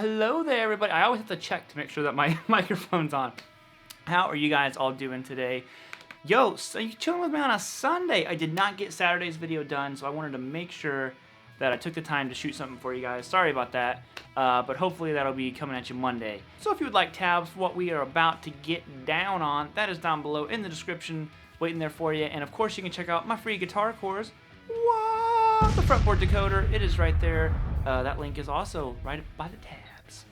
Hello there, everybody. I always have to check to make sure that my microphone's on. How are you guys all doing today? Yo, so you chilling with me on a Sunday? I did not get Saturday's video done, so I wanted to make sure that I took the time to shoot something for you guys. Sorry about that, but hopefully that'll be coming at you Monday. So if you would like tabs for what we are about to get down on, that is down below in the description, waiting there for you. And of course, you can check out my free guitar course. What? The fretboard decoder, it is right there. That link is also right by the tabs.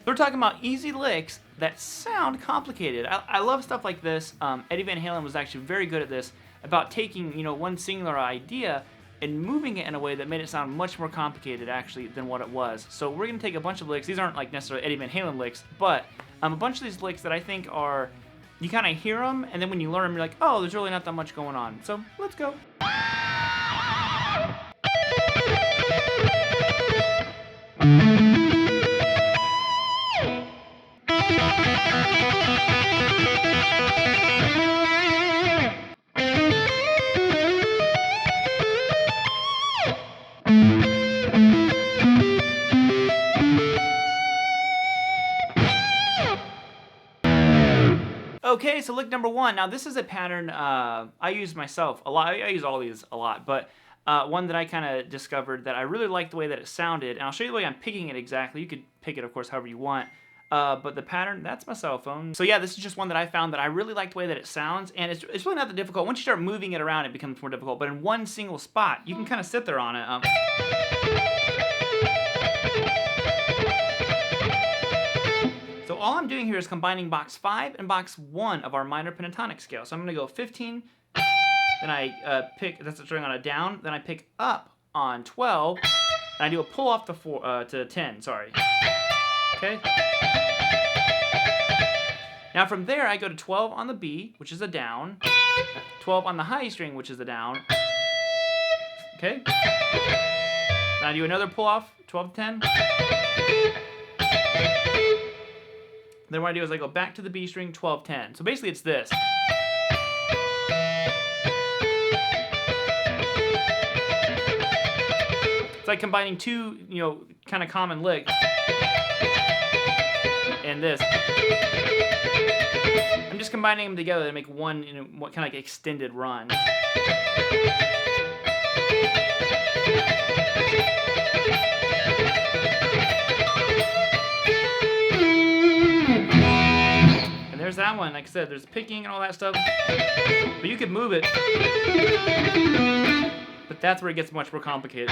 We're talking about easy licks that sound complicated. I love stuff like this. Eddie Van Halen was actually very good at this, about taking one singular idea and moving it in a way that made it sound much more complicated actually than what it was. So we're gonna take a bunch of licks. These aren't like necessarily Eddie Van Halen licks, but a bunch of these licks that I think are, you kind of hear them, and then when you learn them, you're like, oh, there's really not that much going on. So let's go. Okay, so lick number one. Now this is a pattern I use myself a lot. I use all these a lot, but one that I kind of discovered that I really liked the way that it sounded, and I'll show you the way I'm picking it exactly. You could pick it, of course, however you want. But the pattern, that's my cell phone. So yeah, this is just one that I found that I really like the way that it sounds, and it's really not that difficult. Once you start moving it around, it becomes more difficult, but in one single spot, you can kind of sit there on it. So all I'm doing here is combining box 5 and box 1 of our minor pentatonic scale. So I'm gonna go 15, then I pick, that's a string on a down, then I pick up on 12, and I do a pull off to 10, sorry. Okay? Now from there, I go to 12 on the B, which is a down, 12 on the high string, which is a down, okay? Then I do another pull off, 12 to 10. Then what I do is I go back to the B string, 12, 10. So basically it's this. It's like combining two, kind of common licks and this. I'm just combining them together to make one, what kind of like extended run. And there's that one. Like I said, there's picking and all that stuff, but you could move it. But that's where it gets much more complicated.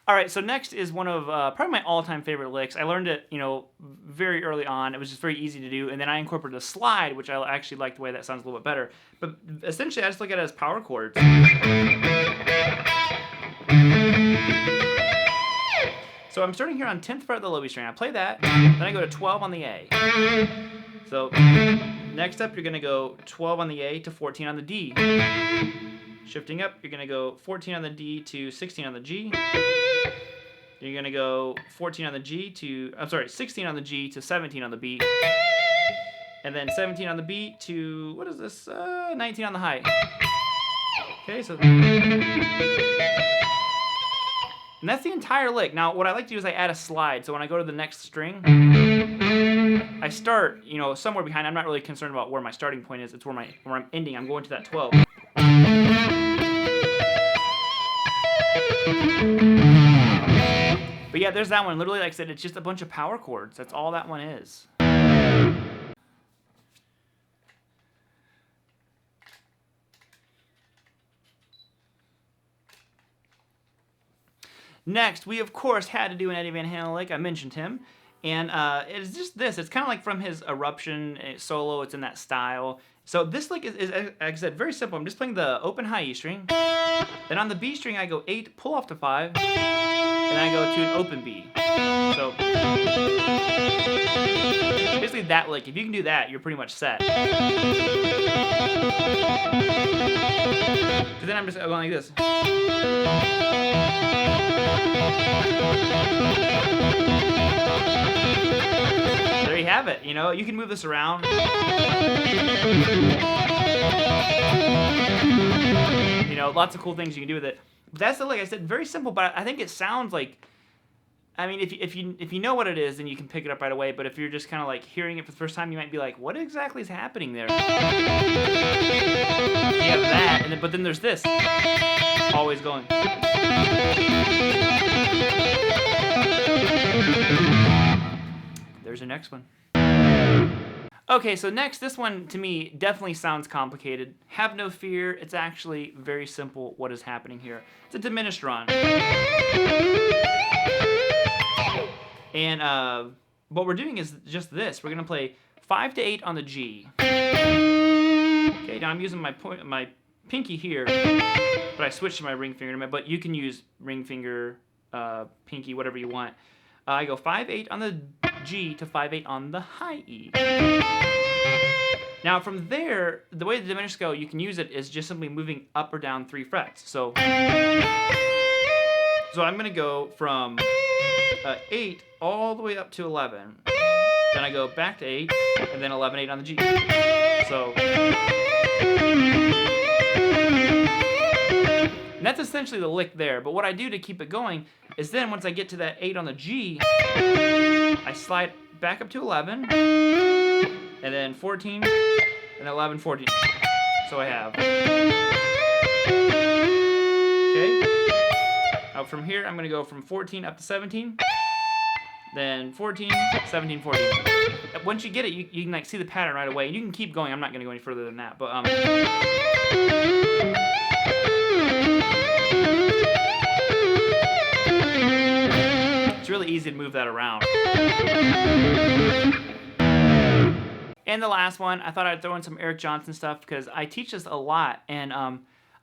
All right, so next is one of probably my all-time favorite licks. I learned it, very early on. It was just very easy to do, and then I incorporated a slide, which I actually like the way that sounds a little bit better. But essentially, I just look at it as power chords. So I'm starting here on 10th fret of the low E string. I play that, then I go to 12 on the A. So next up, you're gonna go 12 on the A to 14 on the D. Shifting up, you're gonna go 14 on the D to 16 on the G. You're gonna go 14 on the G to, 16 on the G to 17 on the B. And then 17 on the B to, what is this? 19 on the high. Okay, so. And that's the entire lick. Now, what I like to do is I add a slide. So when I go to the next string, I start, somewhere behind. I'm not really concerned about where my starting point is. It's where I'm ending. I'm going to that 12. But yeah, there's that one. Literally, like I said, it's just a bunch of power chords. That's all that one is. Next, we of course had to do an Eddie Van Halen lick. I mentioned him. And it's just this. It's kind of like from his Eruption solo. It's in that style. So this lick is, like I said, very simple. I'm just playing the open high E string. Then on the B string, I go 8, pull off to 5. And I go to an open B. So basically that lick. If you can do that, you're pretty much set. Because then I'm just going like this. There you have it. You can move this around. Lots of cool things you can do with it. That's, like I said, very simple, but I think it sounds like I mean, if you know what it is, then you can pick it up right away. But if you're just kind of like hearing it for the first time, you might be like, what exactly is happening there? You have that, and then, but then there's this, always going. There's your next one. Okay, so next, this one to me definitely sounds complicated. Have no fear, it's actually very simple what is happening here. It's a diminished run. And what we're doing is just this. We're gonna play 5 to 8 on the G. Okay, now I'm using my pinky here, but I switched to my ring finger. But you can use ring finger, pinky, whatever you want. I go 5/8 on the G to 5/8 on the high E. Now from there, the way the diminished go, you can use it is just simply moving up or down 3 frets. So I'm gonna go from 8 all the way up to 11. Then I go back to 8, and then 11/8 on the G. So, and that's essentially the lick there. But what I do to keep it going is then once I get to that 8 on the G, I slide back up to 11, and then 14, and 11, 14. So I have. Okay. Now from here, I'm gonna go from 14 up to 17. Then 14, 17, 14. Once you get it, you can like see the pattern right away. And you can keep going. I'm not going to go any further than that. But it's really easy to move that around. And the last one, I thought I'd throw in some Eric Johnson stuff because I teach this a lot. And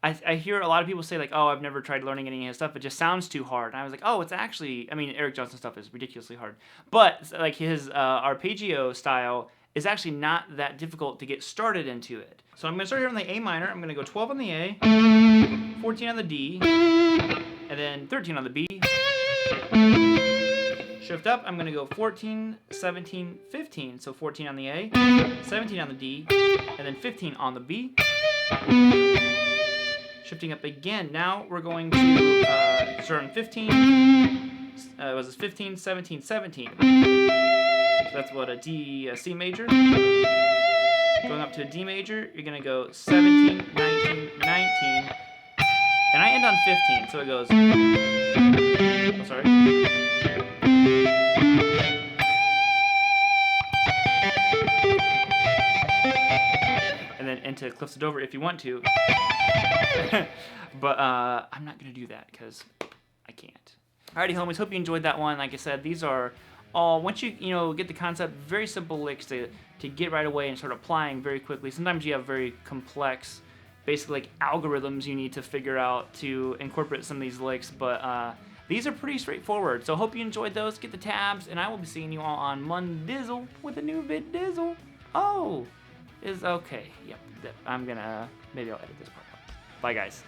I hear a lot of people say like, oh, I've never tried learning any of his stuff. It just sounds too hard. And I was like, oh, it's actually, I mean, Eric Johnson stuff is ridiculously hard. But like his arpeggio style is actually not that difficult to get started into it. So I'm going to start here on the A minor. I'm going to go 12 on the A, 14 on the D, and then 13 on the B. Shift up, I'm going to go 14, 17, 15. So 14 on the A, 17 on the D, and then 15 on the B. Shifting up again. Now we're going to start on 15. Was this 15, 17, 17? So that's what a C major. Going up to a D major, you're going to go 17, 19, 19. And I end on 15, so it goes. Oh, sorry. And then into Cliffs of Dover if you want to. But I'm not going to do that because I can't. Alrighty, homies, hope you enjoyed that one. Like I said, these are all, once you get the concept, very simple licks to get right away and start applying very quickly. Sometimes you have very complex, basically like algorithms you need to figure out to incorporate some of these licks, but these are pretty straightforward. So hope you enjoyed those. Get the tabs, and I will be seeing you all on Mondizzle with a new vid-dizzle. Oh, is okay. Yep, I'm gonna, maybe I'll edit this part out. Bye, guys.